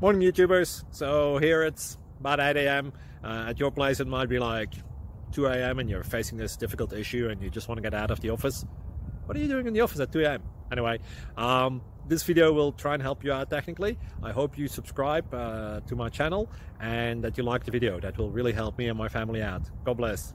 Morning YouTubers. So here it's about 8 a.m. At your place it might be like 2 a.m. and you're facing this difficult issue and you just want to get out of the office. What are you doing in the office at 2 a.m.? Anyway, this video will try and help you out technically. I hope you subscribe to my channel and that you like the video. That will really help me and my family out. God bless.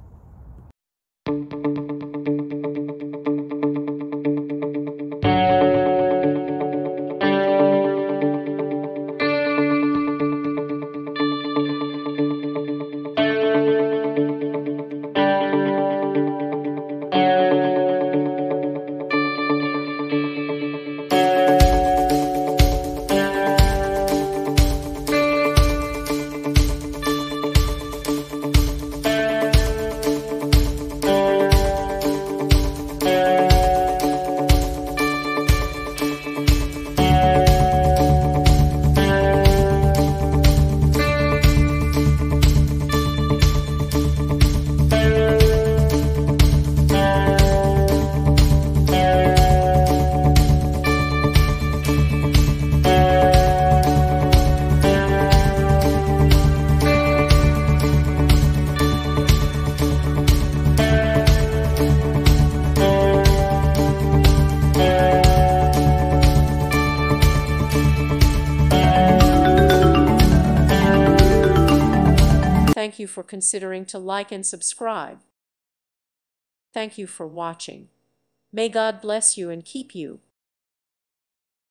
Thank you for considering to like and subscribe. Thank you for watching. May God bless you and keep you.